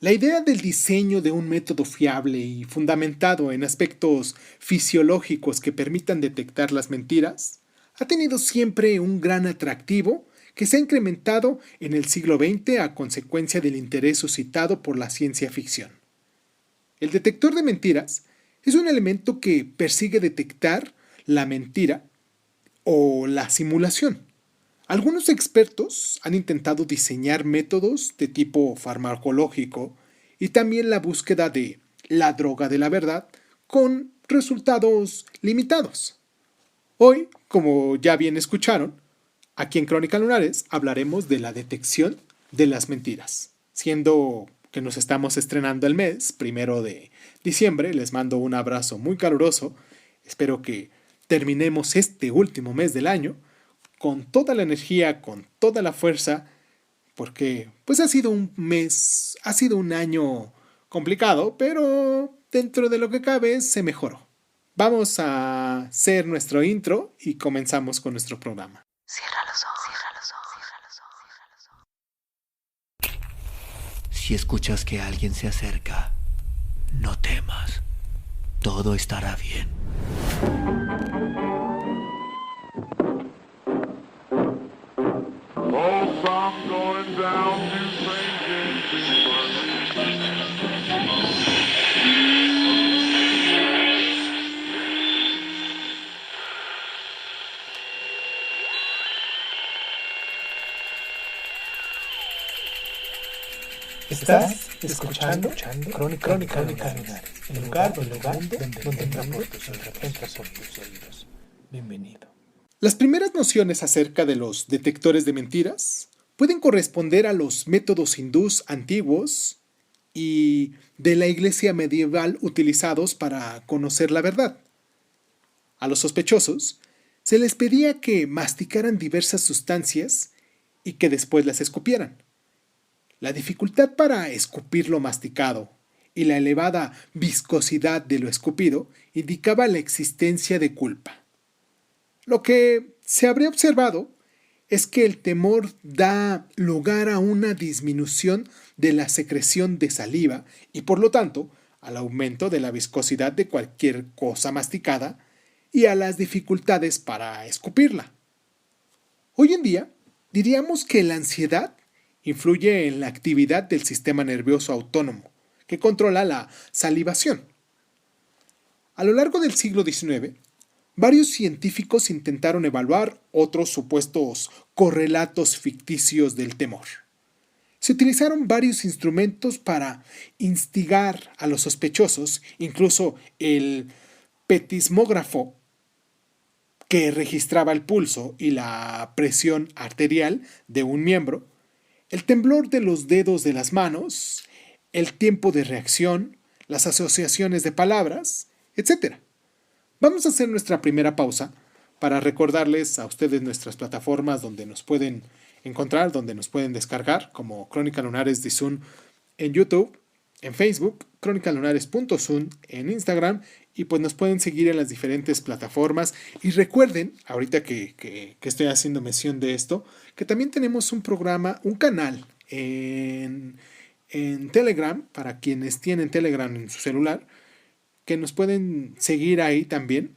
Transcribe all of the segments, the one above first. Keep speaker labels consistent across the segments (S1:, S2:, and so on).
S1: La idea del diseño de un método fiable y fundamentado en aspectos fisiológicos que permitan detectar las mentiras ha tenido siempre un gran atractivo que se ha incrementado en el siglo XX a consecuencia del interés suscitado por la ciencia ficción. El detector de mentiras es un elemento que persigue detectar la mentira o la simulación. Algunos expertos han intentado diseñar métodos de tipo farmacológico y también la búsqueda de la droga de la verdad con resultados limitados. Hoy, como ya bien escucharon, aquí en Crónica Lunares hablaremos de la detección de las mentiras. Siendo que nos estamos estrenando el mes, 1 de diciembre, les mando un abrazo muy caluroso. Espero que terminemos este último mes del año con toda la energía, con toda la fuerza, porque pues ha sido un mes, ha sido un año complicado, pero dentro de lo que cabe se mejoró. Vamos a hacer nuestro intro y comenzamos con nuestro programa.
S2: Cierra los ojos, cierra los ojos, cierra los ojos, cierra los ojos.
S3: Si escuchas que alguien se acerca, no temas. Todo estará bien.
S4: Oh, I'm going down to St. James's Park.
S5: Estás escuchando Crónica Lunares, el lugar del mundo donde entra por tus oídos. Bienvenido.
S1: Las primeras nociones acerca de los detectores de mentiras pueden corresponder a los métodos hindús antiguos y de la iglesia medieval utilizados para conocer la verdad. A los sospechosos se les pedía que masticaran diversas sustancias y que después las escupieran. La dificultad para escupir lo masticado y la elevada viscosidad de lo escupido indicaba la existencia de culpa. Lo que se habría observado es que el temor da lugar a una disminución de la secreción de saliva y por lo tanto al aumento de la viscosidad de cualquier cosa masticada y a las dificultades para escupirla. Hoy en día diríamos que la ansiedad influye en la actividad del sistema nervioso autónomo, que controla la salivación. A lo largo del siglo XIX, varios científicos intentaron evaluar otros supuestos correlatos ficticios del temor. Se utilizaron varios instrumentos para instigar a los sospechosos, incluso el petismógrafo, que registraba el pulso y la presión arterial de un miembro, el temblor de los dedos de las manos, el tiempo de reacción, las asociaciones de palabras, etc. Vamos a hacer nuestra primera pausa para recordarles a ustedes nuestras plataformas donde nos pueden encontrar, donde nos pueden descargar, como Crónica Lunares de Zoom en YouTube, en Facebook, crónicalunares.zoom en Instagram, y pues nos pueden seguir en las diferentes plataformas. Y recuerden, ahorita que estoy haciendo mención de esto, que también tenemos un programa, un canal en Telegram, para quienes tienen Telegram en su celular, que nos pueden seguir ahí también,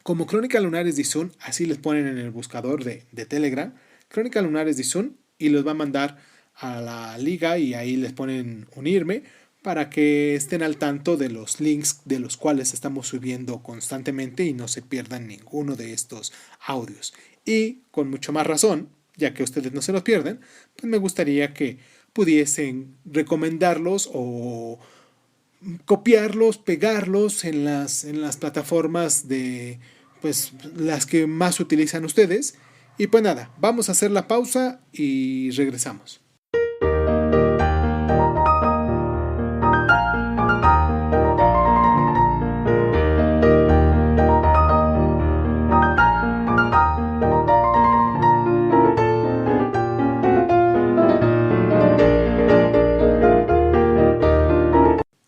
S1: como Crónica Lunares de Zoom, así les ponen en el buscador de Telegram, Crónica Lunares de Zoom, y los va a mandar a la liga y ahí les ponen unirme para que estén al tanto de los links de los cuales estamos subiendo constantemente y no se pierdan ninguno de estos audios. Y con mucho más razón, ya que ustedes no se los pierden, pues me gustaría que pudiesen recomendarlos o copiarlos, pegarlos en las plataformas de pues las que más utilizan ustedes. Y pues nada, vamos a hacer la pausa y regresamos.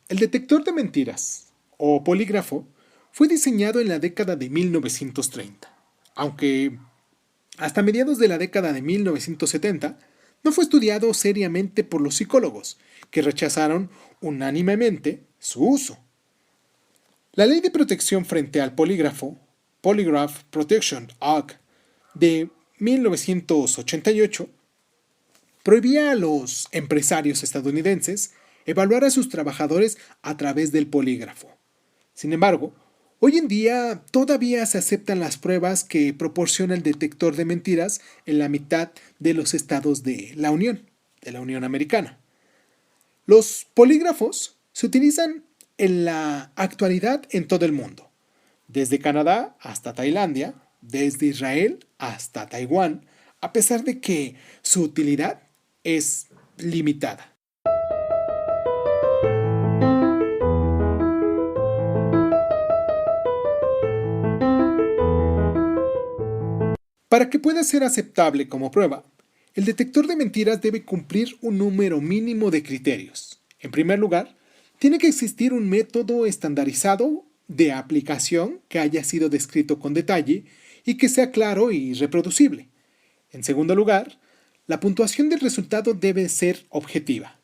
S1: El detector de mentiras, o polígrafo, fue diseñado en la década de 1930, aunque hasta mediados de la década de 1970 no fue estudiado seriamente por los psicólogos, que rechazaron unánimemente su uso. La Ley de Protección frente al Polígrafo, Polygraph Protection Act de 1988, prohibía a los empresarios estadounidenses evaluar a sus trabajadores a través del polígrafo. Sin embargo, hoy en día todavía se aceptan las pruebas que proporciona el detector de mentiras en la mitad de los estados de la Unión Americana. Los polígrafos se utilizan en la actualidad en todo el mundo, desde Canadá hasta Tailandia, desde Israel hasta Taiwán, a pesar de que su utilidad es limitada. Para que pueda ser aceptable como prueba, el detector de mentiras debe cumplir un número mínimo de criterios. En primer lugar, tiene que existir un método estandarizado de aplicación que haya sido descrito con detalle y que sea claro y reproducible. En segundo lugar, la puntuación del resultado debe ser objetiva.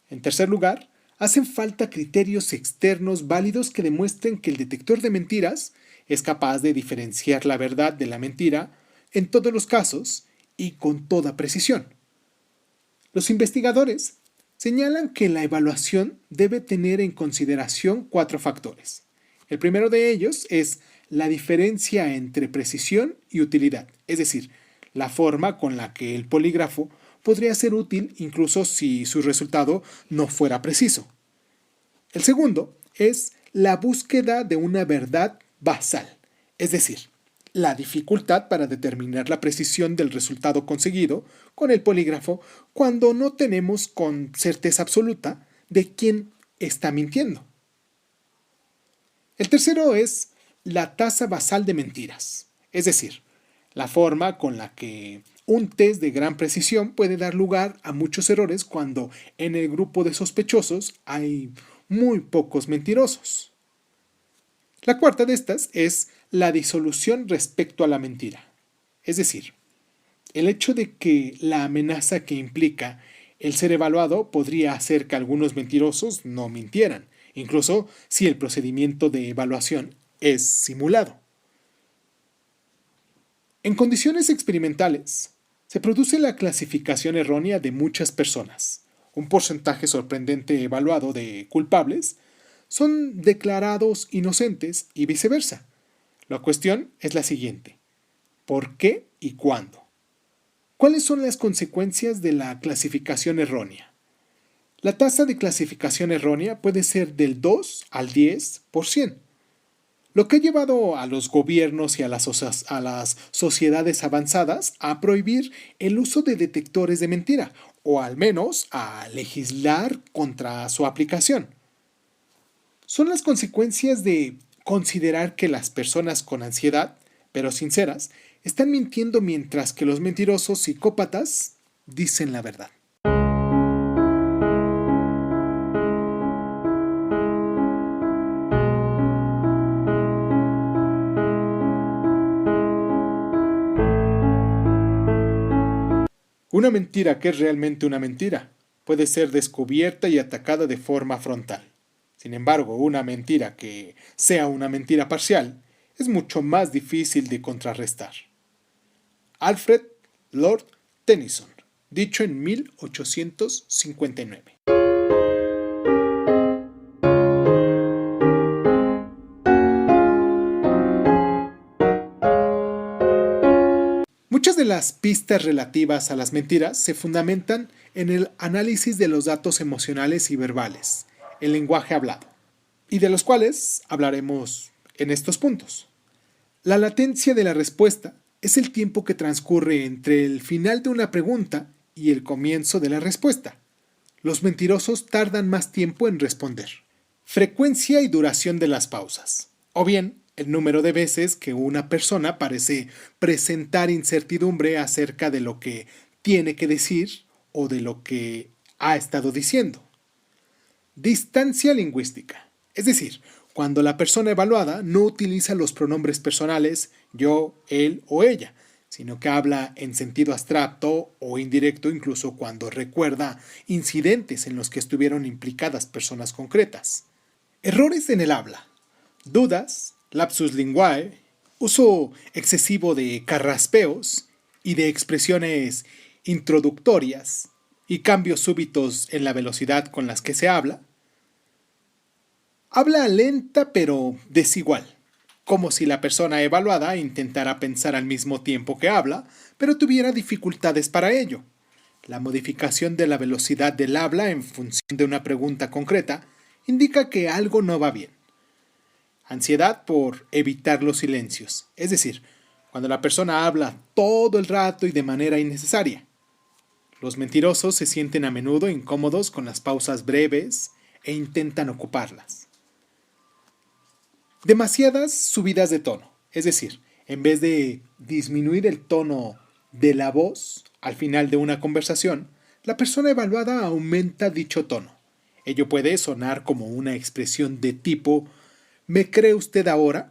S1: En tercer lugar, hacen falta criterios externos válidos que demuestren que el detector de mentiras es capaz de diferenciar la verdad de la mentira en todos los casos y con toda precisión. Los investigadores señalan que la evaluación debe tener en consideración 4 factores. El primero de ellos es la diferencia entre precisión y utilidad, es decir, la forma con la que el polígrafo podría ser útil incluso si su resultado no fuera preciso. El segundo es la búsqueda de una verdad basal, es decir, la dificultad para determinar la precisión del resultado conseguido con el polígrafo cuando no tenemos con certeza absoluta de quién está mintiendo. El tercero es la tasa basal de mentiras, es decir, la forma con la que un test de gran precisión puede dar lugar a muchos errores cuando en el grupo de sospechosos hay muy pocos mentirosos. La cuarta de estas es la disolución respecto a la mentira, es decir, el hecho de que la amenaza que implica el ser evaluado podría hacer que algunos mentirosos no mintieran, incluso si el procedimiento de evaluación es simulado. En condiciones experimentales, se produce la clasificación errónea de muchas personas. Un porcentaje sorprendente evaluado de culpables son declarados inocentes y viceversa. La cuestión es la siguiente: ¿por qué y cuándo? ¿Cuáles son las consecuencias de la clasificación errónea? La tasa de clasificación errónea puede ser del 2 al 10%, lo que ha llevado a los gobiernos y a las sociedades avanzadas a prohibir el uso de detectores de mentira, o al menos a legislar contra su aplicación. Son las consecuencias de considerar que las personas con ansiedad, pero sinceras, están mintiendo mientras que los mentirosos psicópatas dicen la verdad. Una mentira que es realmente una mentira puede ser descubierta y atacada de forma frontal. Sin embargo, una mentira que sea una mentira parcial es mucho más difícil de contrarrestar. Alfred Lord Tennyson, dicho en 1859. Muchas de las pistas relativas a las mentiras se fundamentan en el análisis de los datos emocionales y verbales, el lenguaje hablado, y de los cuales hablaremos en estos puntos. La latencia de la respuesta es el tiempo que transcurre entre el final de una pregunta y el comienzo de la respuesta. Los mentirosos tardan más tiempo en responder. Frecuencia y duración de las pausas, o bien el número de veces que una persona parece presentar incertidumbre acerca de lo que tiene que decir o de lo que ha estado diciendo. Distancia lingüística, es decir, cuando la persona evaluada no utiliza los pronombres personales yo, él o ella, sino que habla en sentido abstracto o indirecto incluso cuando recuerda incidentes en los que estuvieron implicadas personas concretas. Errores en el habla, dudas, lapsus linguae, uso excesivo de carraspeos y de expresiones introductorias y cambios súbitos en la velocidad con las que se habla. Habla lenta pero desigual, como si la persona evaluada intentara pensar al mismo tiempo que habla, pero tuviera dificultades para ello. La modificación de la velocidad del habla en función de una pregunta concreta indica que algo no va bien. Ansiedad por evitar los silencios, es decir, cuando la persona habla todo el rato y de manera innecesaria. Los mentirosos se sienten a menudo incómodos con las pausas breves e intentan ocuparlas. Demasiadas subidas de tono, es decir, en vez de disminuir el tono de la voz al final de una conversación, la persona evaluada aumenta dicho tono. Ello puede sonar como una expresión de tipo ¿me cree usted ahora?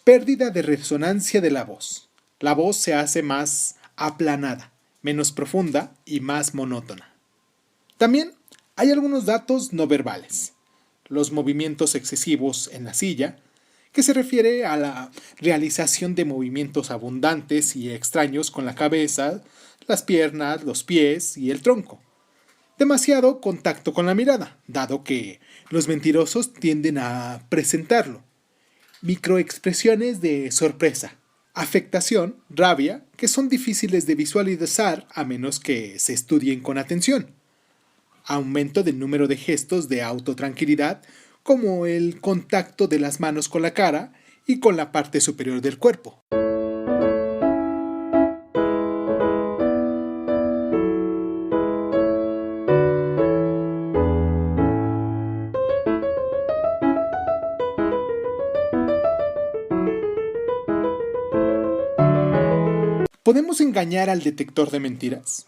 S1: Pérdida de resonancia de la voz. La voz se hace más aplanada, menos profunda y más monótona. También hay algunos datos no verbales. Los movimientos excesivos en la silla, que se refiere a la realización de movimientos abundantes y extraños con la cabeza, las piernas, los pies y el tronco. Demasiado contacto con la mirada, dado que los mentirosos tienden a presentarlo. Microexpresiones de sorpresa, afectación, rabia, que son difíciles de visualizar a menos que se estudien con atención. Aumento del número de gestos de autotranquilidad, como el contacto de las manos con la cara y con la parte superior del cuerpo. ¿Podemos engañar al detector de mentiras?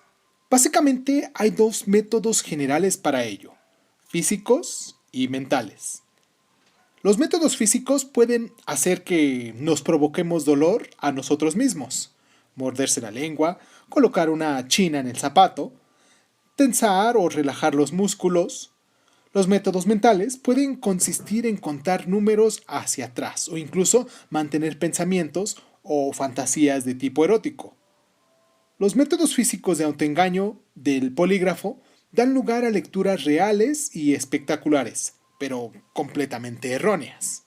S1: Básicamente hay dos métodos generales para ello, físicos y mentales. Los métodos físicos pueden hacer que nos provoquemos dolor a nosotros mismos, morderse la lengua, colocar una china en el zapato, tensar o relajar los músculos. Los métodos mentales pueden consistir en contar números hacia atrás o incluso mantener pensamientos o fantasías de tipo erótico. Los métodos físicos de autoengaño del polígrafo dan lugar a lecturas reales y espectaculares, pero completamente erróneas.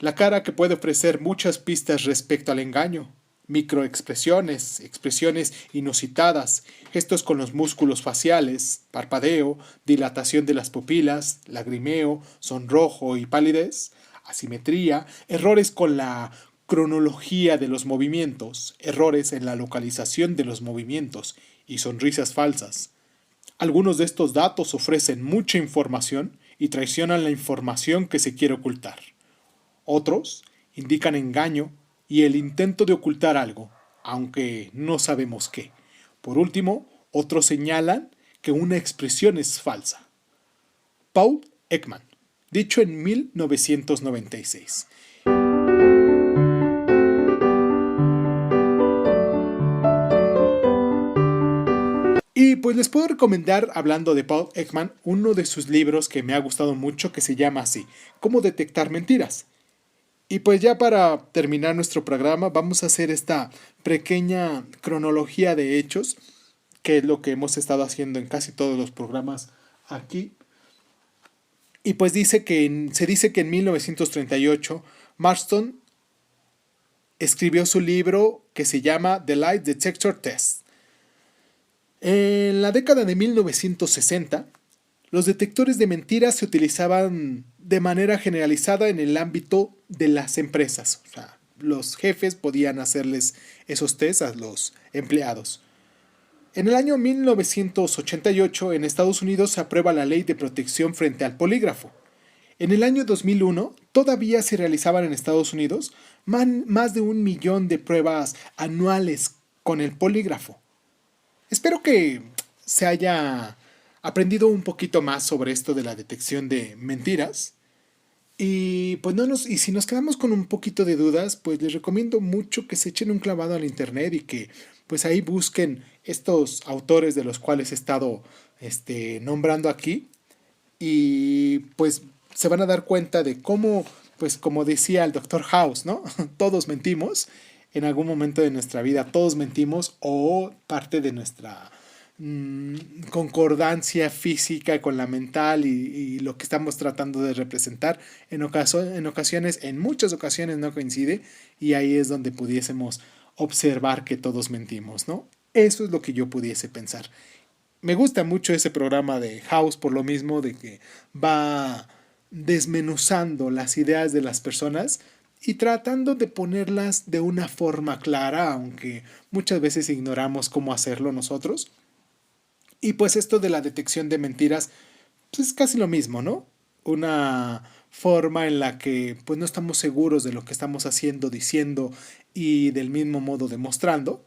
S1: La cara que puede ofrecer muchas pistas respecto al engaño. Microexpresiones, expresiones inusitadas, gestos con los músculos faciales, parpadeo, dilatación de las pupilas, lagrimeo, sonrojo y palidez, asimetría, errores con la cronología de los movimientos, errores en la localización de los movimientos y sonrisas falsas. Algunos de estos datos ofrecen mucha información y traicionan la información que se quiere ocultar. Otros indican engaño y el intento de ocultar algo, aunque no sabemos qué. Por último, otros señalan que una expresión es falsa. Paul Ekman, dicho en 1996. Y pues les puedo recomendar, hablando de Paul Ekman, uno de sus libros que me ha gustado mucho que se llama así, Cómo detectar mentiras. Y pues ya para terminar nuestro programa vamos a hacer esta pequeña cronología de hechos, que es lo que hemos estado haciendo en casi todos los programas aquí. Y pues se dice que en 1938 Marston escribió su libro que se llama The Lie Detector Test. En la década de 1960, los detectores de mentiras se utilizaban de manera generalizada en el ámbito de las empresas. O sea, los jefes podían hacerles esos tests a los empleados. En el año 1988, en Estados Unidos se aprueba la Ley de Protección frente al polígrafo. En el año 2001, todavía se realizaban en Estados Unidos más de 1 millón de pruebas anuales con el polígrafo. Espero que se haya aprendido un poquito más sobre esto de la detección de mentiras. Y pues y si nos quedamos con un poquito de dudas, pues les recomiendo mucho que se echen un clavado al internet y que pues ahí busquen estos autores de los cuales he estado nombrando aquí. Y pues se van a dar cuenta de cómo, pues como decía el Doctor House, ¿no? Todos mentimos. En algún momento de nuestra vida todos mentimos o parte de nuestra concordancia física con la mental y lo que estamos tratando de representar en ocasiones, en muchas ocasiones no coincide y ahí es donde pudiésemos observar que todos mentimos, ¿no? Eso es lo que yo pudiese pensar. Me gusta mucho ese programa de House por lo mismo de que va desmenuzando las ideas de las personas y tratando de ponerlas de una forma clara, aunque muchas veces ignoramos cómo hacerlo nosotros. Y pues esto de la detección de mentiras, pues es casi lo mismo, ¿no? Una forma en la que pues no estamos seguros de lo que estamos haciendo, diciendo y del mismo modo demostrando,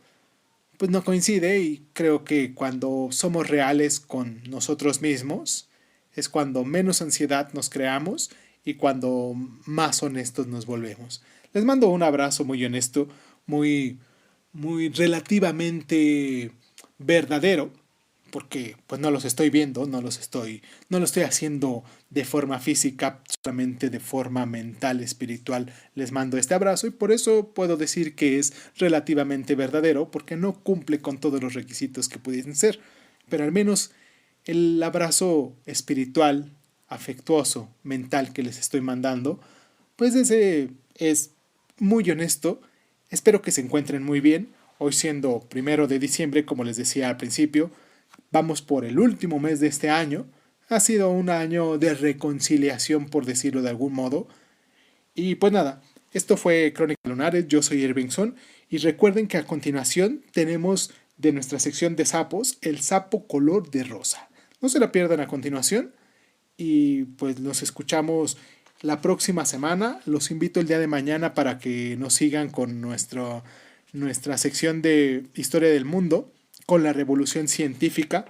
S1: pues no coincide y creo que cuando somos reales con nosotros mismos es cuando menos ansiedad nos creamos y cuando más honestos nos volvemos. Les mando un abrazo muy honesto, muy relativamente verdadero, porque pues no los estoy viendo, no lo estoy haciendo de forma física, solamente de forma mental, espiritual. Les mando este abrazo y por eso puedo decir que es relativamente verdadero, porque no cumple con todos los requisitos que pudiesen ser, pero al menos el abrazo espiritual, afectuoso, mental que les estoy mandando, pues ese es muy honesto. Espero que se encuentren muy bien. Hoy siendo 1 de diciembre, como les decía al principio, vamos por el último mes de este año. Ha sido un año de reconciliación, por decirlo de algún modo. Y pues nada, esto fue Crónica Lunares. Yo soy Irvingson. Y recuerden que a continuación tenemos de nuestra sección de sapos el sapo color de rosa. No se la pierdan a continuación. Y pues nos escuchamos la próxima semana. Los invito el día de mañana para que nos sigan con nuestra sección de Historia del Mundo, con la revolución científica.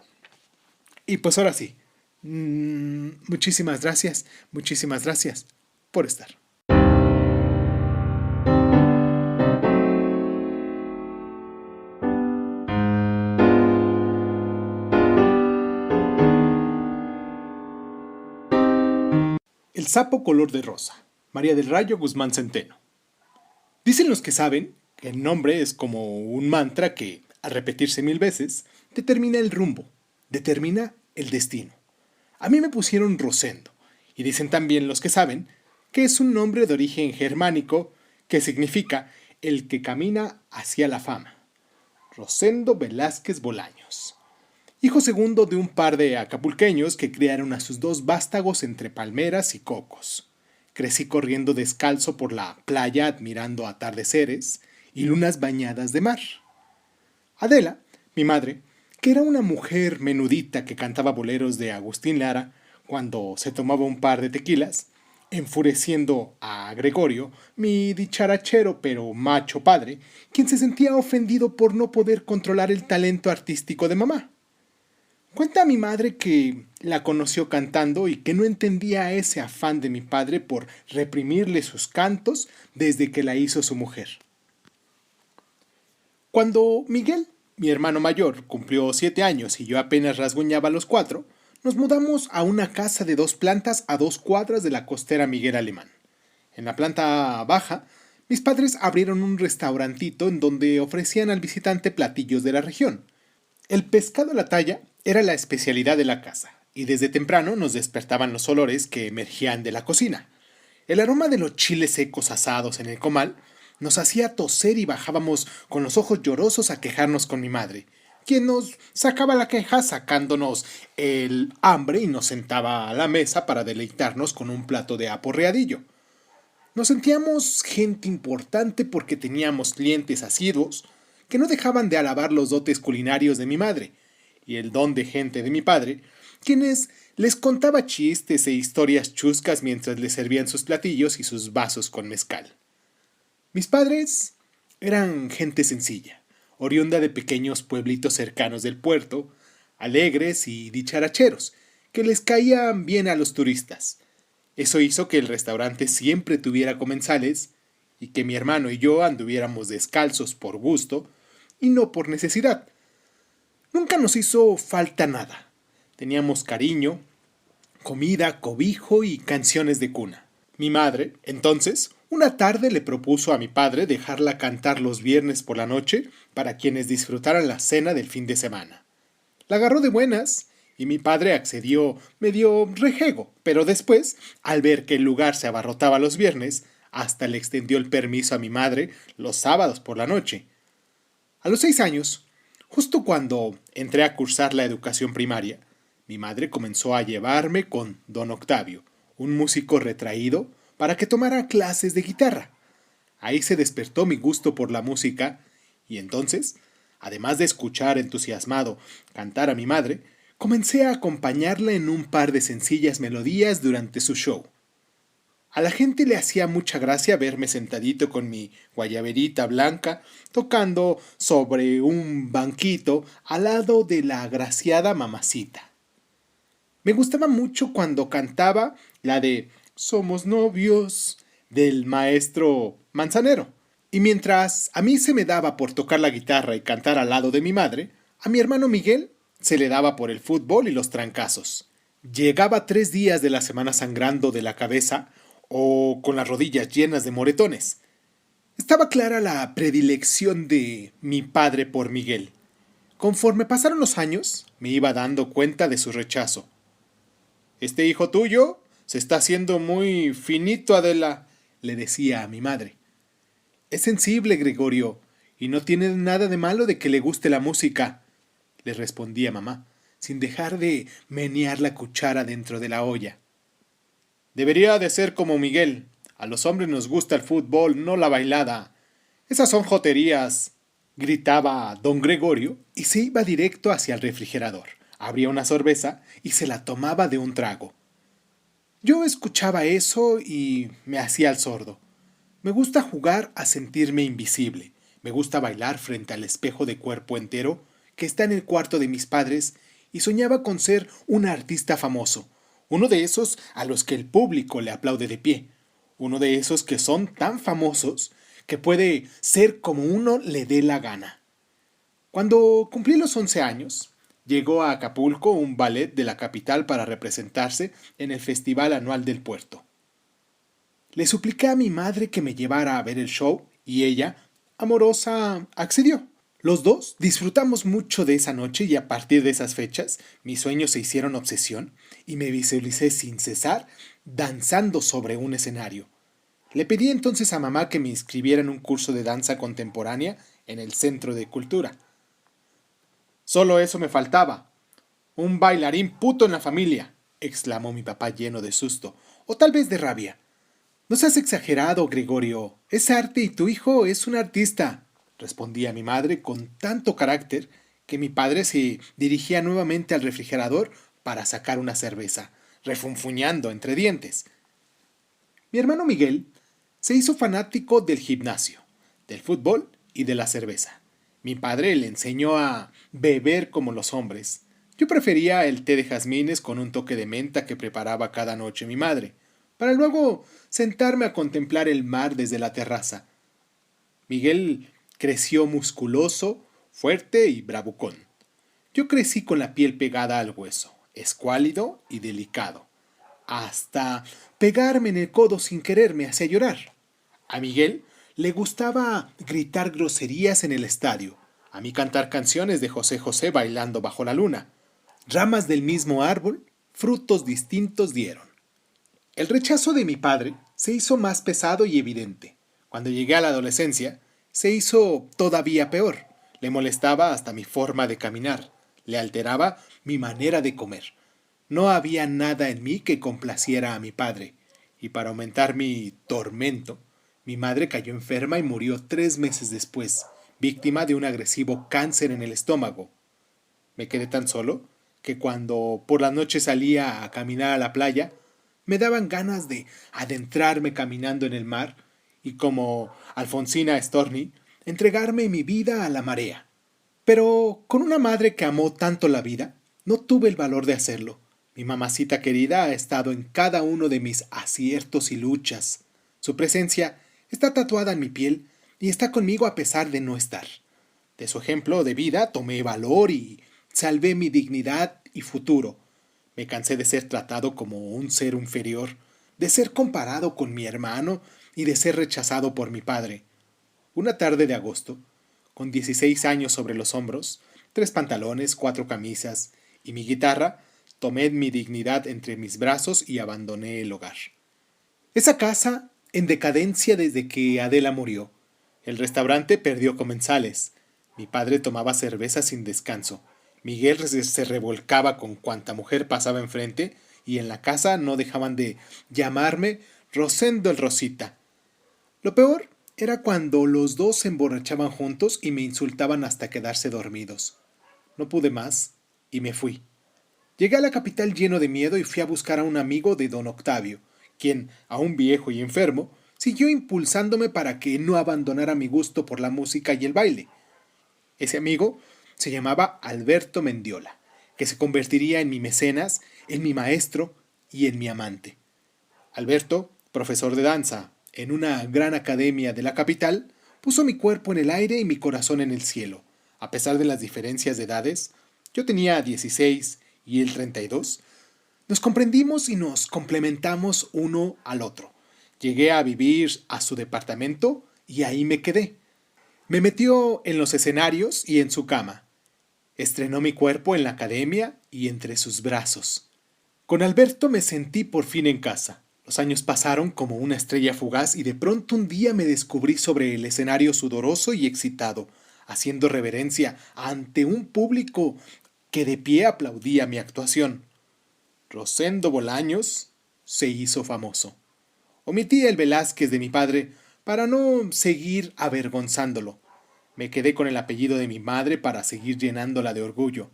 S1: Y pues ahora sí, muchísimas gracias por estar. El sapo color de rosa, María del Rayo Guzmán Centeno. Dicen los que saben que el nombre es como un mantra que, al repetirse 1000 veces, determina el rumbo, determina el destino. A mí me pusieron Rosendo, y dicen también los que saben que es un nombre de origen germánico que significa el que camina hacia la fama. Rosendo Velázquez Bolaños. Hijo segundo de un par de acapulqueños que criaron a sus 2 vástagos entre palmeras y cocos. Crecí corriendo descalzo por la playa admirando atardeceres y lunas bañadas de mar. Adela, mi madre, que era una mujer menudita que cantaba boleros de Agustín Lara cuando se tomaba un par de tequilas, enfureciendo a Gregorio, mi dicharachero pero macho padre, quien se sentía ofendido por no poder controlar el talento artístico de mamá. Cuenta mi madre que la conoció cantando y que no entendía ese afán de mi padre por reprimirle sus cantos desde que la hizo su mujer. Cuando Miguel, mi hermano mayor, cumplió 7 años y yo apenas rasguñaba los 4, nos mudamos a una casa de 2 plantas a 2 cuadras de la costera Miguel Alemán. En la planta baja, mis padres abrieron un restaurantito en donde ofrecían al visitante platillos de la región. El pescado a la talla era la especialidad de la casa, y desde temprano nos despertaban los olores que emergían de la cocina. El aroma de los chiles secos asados en el comal nos hacía toser y bajábamos con los ojos llorosos a quejarnos con mi madre, quien nos sacaba la queja sacándonos el hambre y nos sentaba a la mesa para deleitarnos con un plato de aporreadillo. Nos sentíamos gente importante porque teníamos clientes asiduos que no dejaban de alabar los dotes culinarios de mi madre y el don de gente de mi padre, quienes les contaba chistes e historias chuscas mientras les servían sus platillos y sus vasos con mezcal. Mis padres eran gente sencilla, oriunda de pequeños pueblitos cercanos del puerto, alegres y dicharacheros, que les caían bien a los turistas. Eso hizo que el restaurante siempre tuviera comensales y que mi hermano y yo anduviéramos descalzos por gusto y no por necesidad. Nunca nos hizo falta nada. Teníamos cariño, comida, cobijo y canciones de cuna. Mi madre, entonces, una tarde le propuso a mi padre dejarla cantar los viernes por la noche para quienes disfrutaran la cena del fin de semana. La agarró de buenas y mi padre accedió medio rejego, pero después, al ver que el lugar se abarrotaba los viernes, hasta le extendió el permiso a mi madre los sábados por la noche. A los 6 años, justo cuando entré a cursar la educación primaria, mi madre comenzó a llevarme con don Octavio, un músico retraído, para que tomara clases de guitarra. Ahí se despertó mi gusto por la música y entonces, además de escuchar entusiasmado cantar a mi madre, comencé a acompañarla en un par de sencillas melodías durante su show. A la gente le hacía mucha gracia verme sentadito con mi guayaberita blanca, tocando sobre un banquito al lado de la agraciada mamacita. Me gustaba mucho cuando cantaba la de Somos novios del maestro Manzanero. Y mientras a mí se me daba por tocar la guitarra y cantar al lado de mi madre, a mi hermano Miguel se le daba por el fútbol y los trancazos. Llegaba 3 días de la semana sangrando de la cabeza o con las rodillas llenas de moretones. Estaba clara la predilección de mi padre por Miguel. Conforme pasaron los años, me iba dando cuenta de su rechazo. «Este hijo tuyo se está haciendo muy finito, Adela», le decía a mi madre. «Es sensible, Gregorio, y no tiene nada de malo de que le guste la música», le respondía mamá, sin dejar de menear la cuchara dentro de la olla. «Debería de ser como Miguel. A los hombres nos gusta el fútbol, no la bailada. Esas son joterías», gritaba don Gregorio y se iba directo hacia el refrigerador. Abría una cerveza y se la tomaba de un trago. Yo escuchaba eso y me hacía el sordo. Me gusta jugar a sentirme invisible. Me gusta bailar frente al espejo de cuerpo entero que está en el cuarto de mis padres y soñaba con ser un artista famoso. Uno de esos a los que el público le aplaude de pie. Uno de esos que son tan famosos que puede ser como uno le dé la gana. Cuando cumplí los 11 años, llegó a Acapulco un ballet de la capital para representarse en el Festival Anual del Puerto. Le supliqué a mi madre que me llevara a ver el show y ella, amorosa, accedió. Los dos disfrutamos mucho de esa noche y a partir de esas fechas mis sueños se hicieron obsesión y me visualicé sin cesar danzando sobre un escenario. Le pedí entonces a mamá que me inscribiera en un curso de danza contemporánea en el Centro de Cultura. «Solo eso me faltaba. Un bailarín puto en la familia», exclamó mi papá lleno de susto, o tal vez de rabia. «No seas exagerado, Gregorio. Es arte y tu hijo es un artista», respondía mi madre con tanto carácter que mi padre se dirigía nuevamente al refrigerador para sacar una cerveza, refunfuñando entre dientes. Mi hermano Miguel se hizo fanático del gimnasio, del fútbol y de la cerveza. Mi padre le enseñó a beber como los hombres. Yo prefería el té de jazmines con un toque de menta que preparaba cada noche mi madre, para luego sentarme a contemplar el mar desde la terraza. Miguel creció musculoso, fuerte y bravucón. Yo crecí con la piel pegada al hueso, escuálido y delicado. Hasta pegarme en el codo sin querer me hacía llorar. A Miguel le gustaba gritar groserías en el estadio, a mí cantar canciones de José José bailando bajo la luna. Ramas del mismo árbol, frutos distintos dieron. El rechazo de mi padre se hizo más pesado y evidente. Cuando llegué a la adolescencia, se hizo todavía peor. Le molestaba hasta mi forma de caminar, le alteraba mi manera de comer. No había nada en mí que complaciera a mi padre, y para aumentar mi tormento, mi madre cayó enferma y murió 3 meses después, víctima de un agresivo cáncer en el estómago. Me quedé tan solo que cuando por la noche salía a caminar a la playa, me daban ganas de adentrarme caminando en el mar y, como Alfonsina Storni, entregarme mi vida a la marea. Pero con una madre que amó tanto la vida, no tuve el valor de hacerlo. Mi mamacita querida ha estado en cada uno de mis aciertos y luchas. Su presencia está tatuada en mi piel y está conmigo a pesar de no estar. De su ejemplo de vida tomé valor y salvé mi dignidad y futuro. Me cansé de ser tratado como un ser inferior, de ser comparado con mi hermano y de ser rechazado por mi padre. Una tarde de agosto, con 16 años sobre los hombros, 3 pantalones, 4 camisas y mi guitarra, tomé mi dignidad entre mis brazos y abandoné el hogar. Esa casa en decadencia desde que Adela murió. El restaurante perdió comensales. Mi padre tomaba cerveza sin descanso. Miguel se revolcaba con cuanta mujer pasaba enfrente y en la casa no dejaban de llamarme Rosendo el Rosita. Lo peor era cuando los dos se emborrachaban juntos y me insultaban hasta quedarse dormidos. No pude más y me fui. Llegué a la capital lleno de miedo y fui a buscar a un amigo de don Octavio, quien, aún viejo y enfermo, siguió impulsándome para que no abandonara mi gusto por la música y el baile. Ese amigo se llamaba Alberto Mendiola, que se convertiría en mi mecenas, en mi maestro y en mi amante. Alberto, profesor de danza en una gran academia de la capital, puso mi cuerpo en el aire y mi corazón en el cielo. A pesar de las diferencias de edades, yo tenía 16 y él 32, nos comprendimos y nos complementamos uno al otro. Llegué a vivir a su departamento y ahí me quedé. Me metió en los escenarios y en su cama. Estrenó mi cuerpo en la academia y entre sus brazos. Con Alberto me sentí por fin en casa. Los años pasaron como una estrella fugaz y de pronto un día me descubrí sobre el escenario sudoroso y excitado, haciendo reverencia ante un público que de pie aplaudía mi actuación. Rosendo Bolaños se hizo famoso. Omití el Velázquez de mi padre para no seguir avergonzándolo. Me quedé con el apellido de mi madre para seguir llenándola de orgullo.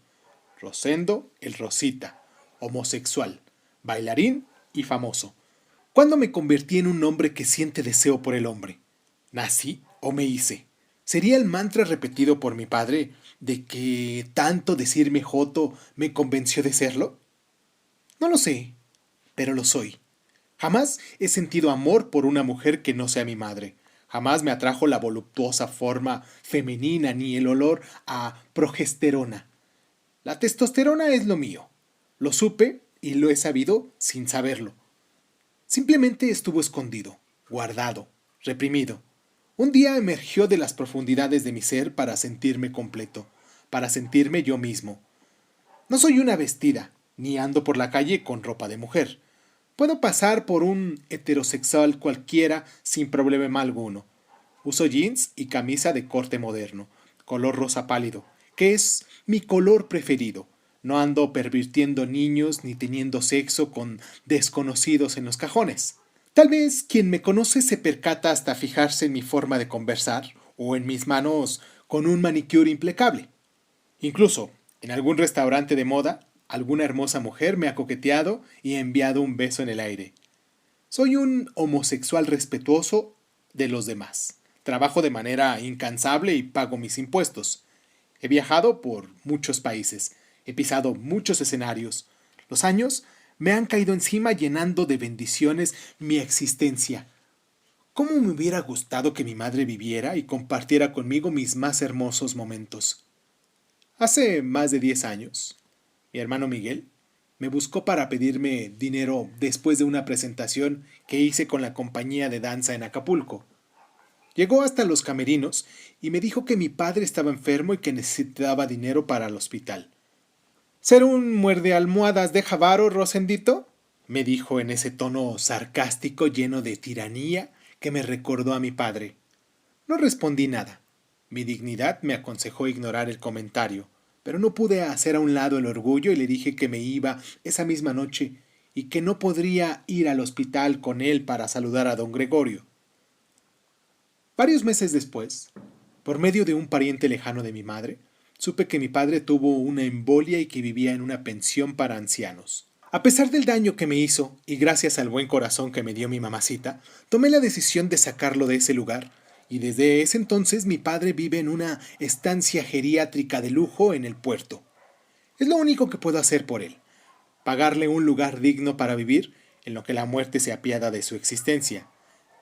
S1: Rosendo el Rosita, homosexual, bailarín y famoso. ¿Cuándo me convertí en un hombre que siente deseo por el hombre? ¿Nací o me hice? ¿Sería el mantra repetido por mi padre de que tanto decirme joto me convenció de serlo? No lo sé, pero lo soy. Jamás he sentido amor por una mujer que no sea mi madre. Jamás me atrajo la voluptuosa forma femenina ni el olor a progesterona. La testosterona es lo mío. Lo supe y lo he sabido sin saberlo. Simplemente estuvo escondido, guardado, reprimido. Un día emergió de las profundidades de mi ser para sentirme completo, para sentirme yo mismo. No soy una vestida, ni ando por la calle con ropa de mujer. Puedo pasar por un heterosexual cualquiera sin problema alguno. Uso jeans y camisa de corte moderno, color rosa pálido, que es mi color preferido. No ando pervirtiendo niños ni teniendo sexo con desconocidos en los cajones. Tal vez quien me conoce se percata hasta fijarse en mi forma de conversar o en mis manos con un manicure impecable. Incluso, en algún restaurante de moda, alguna hermosa mujer me ha coqueteado y enviado un beso en el aire. Soy un homosexual respetuoso de los demás. Trabajo de manera incansable y pago mis impuestos. He viajado por muchos países. He pisado muchos escenarios. Los años me han caído encima llenando de bendiciones mi existencia. ¿Cómo me hubiera gustado que mi madre viviera y compartiera conmigo mis más hermosos momentos? Hace más de 10 años, mi hermano Miguel me buscó para pedirme dinero después de una presentación que hice con la compañía de danza en Acapulco. Llegó hasta los camerinos y me dijo que mi padre estaba enfermo y que necesitaba dinero para el hospital. ¿Ser un muerde almohadas de Javaro, Rosendito?, me dijo en ese tono sarcástico lleno de tiranía que me recordó a mi padre. No respondí nada. Mi dignidad me aconsejó ignorar el comentario, pero no pude hacer a un lado el orgullo y le dije que me iba esa misma noche y que no podría ir al hospital con él para saludar a don Gregorio. Varios meses después, Por medio de un pariente lejano de mi madre, supe que mi padre tuvo una embolia y que vivía en una pensión para ancianos. A pesar del daño que me hizo, y gracias al buen corazón que me dio mi mamacita, tomé la decisión de sacarlo de ese lugar, y desde ese entonces mi padre vive en una estancia geriátrica de lujo en el puerto. Es lo único que puedo hacer por él, pagarle un lugar digno para vivir, en lo que la muerte se apiada de su existencia.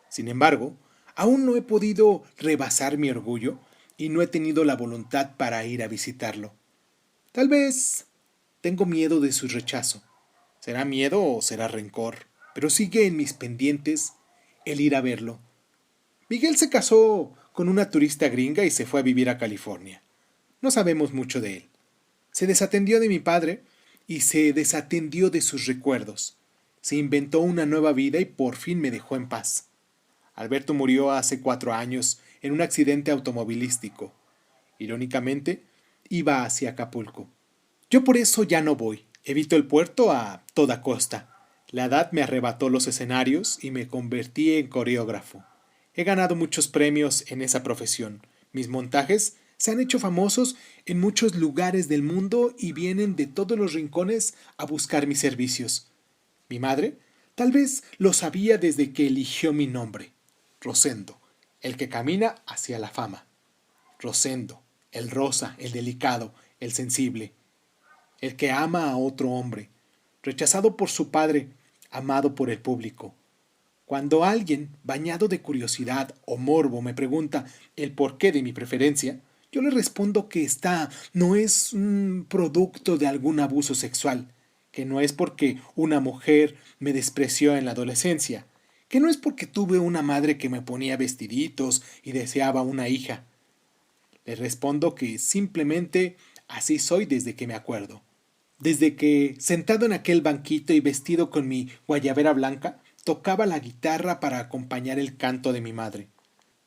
S1: Sin embargo, aún no he podido rebasar mi orgullo y no he tenido la voluntad para ir a visitarlo. Tal vez tengo miedo de su rechazo. ¿Será miedo o será rencor? Pero sigue en mis pendientes el ir a verlo. Miguel se casó con una turista gringa y se fue a vivir a California. No sabemos mucho de él. Se desatendió de mi padre y se desatendió de sus recuerdos. Se inventó una nueva vida y por fin me dejó en paz. Alberto murió hace 4 años en un accidente automovilístico. Irónicamente, iba hacia Acapulco. Yo por eso ya no voy. Evito el puerto a toda costa. La edad me arrebató los escenarios y me convertí en coreógrafo. He ganado muchos premios en esa profesión. Mis montajes se han hecho famosos en muchos lugares del mundo y vienen de todos los rincones a buscar mis servicios. Mi madre tal vez lo sabía desde que eligió mi nombre. Rosendo, el que camina hacia la fama. Rosendo, el rosa, el delicado, el sensible. El que ama a otro hombre, rechazado por su padre, amado por el público. Cuando alguien, bañado de curiosidad o morbo, me pregunta el porqué de mi preferencia, yo le respondo que esta no es un producto de algún abuso sexual, que no es porque una mujer me despreció en la adolescencia, que no es porque tuve una madre que me ponía vestiditos y deseaba una hija. Le respondo que simplemente así soy desde que me acuerdo. Desde que, sentado en aquel banquito y vestido con mi guayabera blanca, tocaba la guitarra para acompañar el canto de mi madre.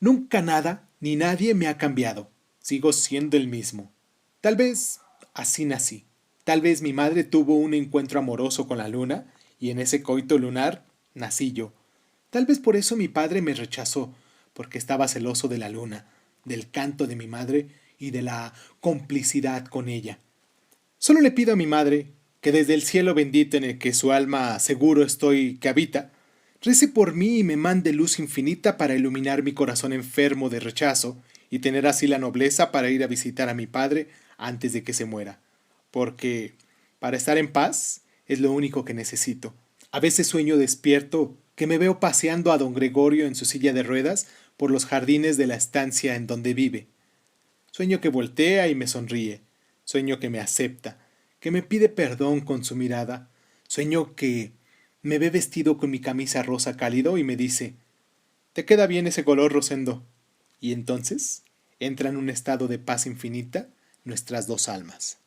S1: Nunca nada ni nadie me ha cambiado. Sigo siendo el mismo. Tal vez así nací. Tal vez mi madre tuvo un encuentro amoroso con la luna y en ese coito lunar nací yo. Tal vez por eso mi padre me rechazó, porque estaba celoso de la luna, del canto de mi madre y de la complicidad con ella. Solo le pido a mi madre que desde el cielo bendito en el que su alma seguro estoy que habita, rece por mí y me mande luz infinita para iluminar mi corazón enfermo de rechazo y tener así la nobleza para ir a visitar a mi padre antes de que se muera. Porque para estar en paz es lo único que necesito. A veces sueño despierto que me veo paseando a don Gregorio en su silla de ruedas por los jardines de la estancia en donde vive. Sueño que voltea y me sonríe. Sueño que me acepta, que me pide perdón con su mirada. Sueño que me ve vestido con mi camisa rosa cálido y me dice: «Te queda bien ese color, Rosendo». Y entonces entra en un estado de paz infinita nuestras dos almas.